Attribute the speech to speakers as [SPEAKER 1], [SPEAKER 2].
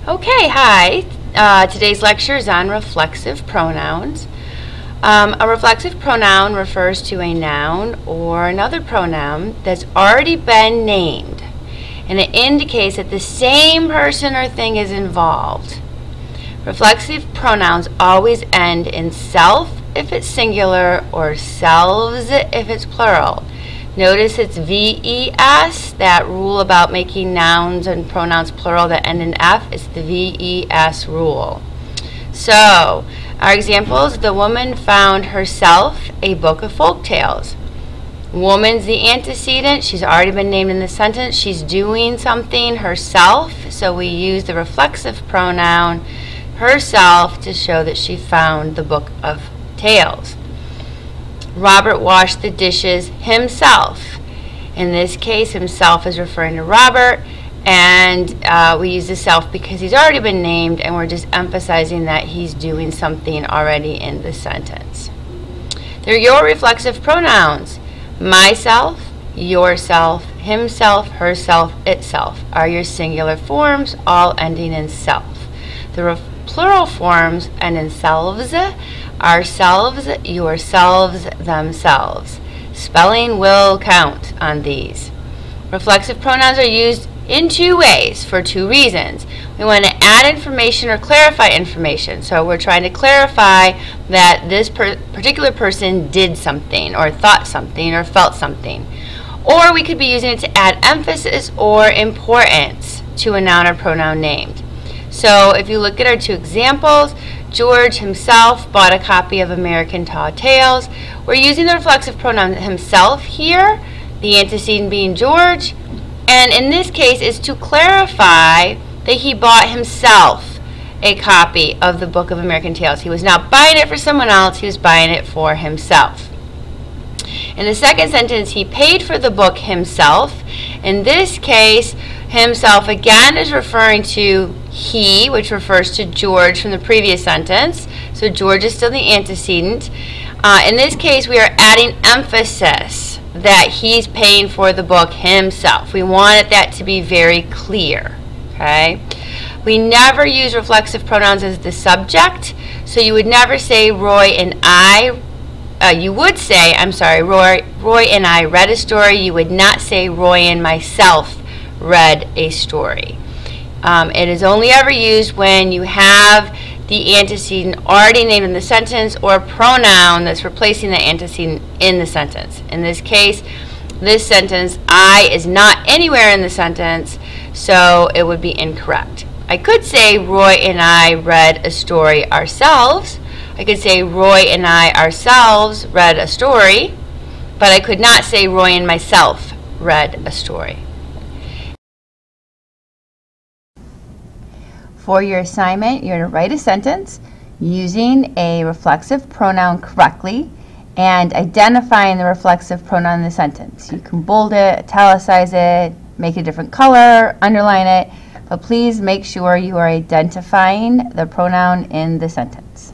[SPEAKER 1] Okay, hi. Today's lecture is on reflexive pronouns. A reflexive pronoun refers to a noun or another pronoun that's already been named, and it indicates that the same person or thing is involved. Reflexive pronouns always end in self if it's singular or selves if it's plural. Notice it's VES, that rule about making nouns and pronouns plural that end in F. It's the VES rule. So, our examples: the woman found herself a book of folk tales. Woman's the antecedent. She's already been named in the sentence. She's doing something herself, so we use the reflexive pronoun herself to show that she found the book of tales. Robert washed the dishes himself. In this case, himself is referring to Robert, and we use the self because he's already been named, and we're just emphasizing that he's doing something already in the sentence. They're your reflexive pronouns. Myself, yourself, himself, herself, itself are your singular forms, all ending in self. The plural forms end in selves, ourselves, yourselves, themselves. Spelling will count on these. Reflexive pronouns are used in two ways for two reasons. We want to add information or clarify information. So we're trying to clarify that this particular person did something or thought something or felt something. Or we could be using it to add emphasis or importance to a noun or pronoun named. So if you look at our two examples, George himself bought a copy of American Tall Tales. We're using the reflexive pronoun himself here, the antecedent being George, and in this case is to clarify that he bought himself a copy of the Book of American Tales. He was not buying it for someone else, he was buying it for himself. In the second sentence, he paid for the book himself. In this case, himself again is referring to he, which refers to George from the previous sentence. So George is still the antecedent. In this case, we are adding emphasis that he's paying for the book himself. We wanted that to be very clear. Okay? We never use reflexive pronouns as the subject, so you would never say Roy and I. You would say, I'm sorry, Roy and I read a story. You would not say Roy and myself read a story. It is only ever used when you have the antecedent already named in the sentence or a pronoun that's replacing the antecedent in the sentence. In this case, this sentence, I, is not anywhere in the sentence, so it would be incorrect. I could say Roy and I read a story ourselves. I could say Roy and I ourselves read a story, but I could not say Roy and myself read a story. For your assignment, you're to write a sentence using a reflexive pronoun correctly and identifying the reflexive pronoun in the sentence. You can bold it, italicize it, make it a different color, underline it, but please make sure you are identifying the pronoun in the sentence.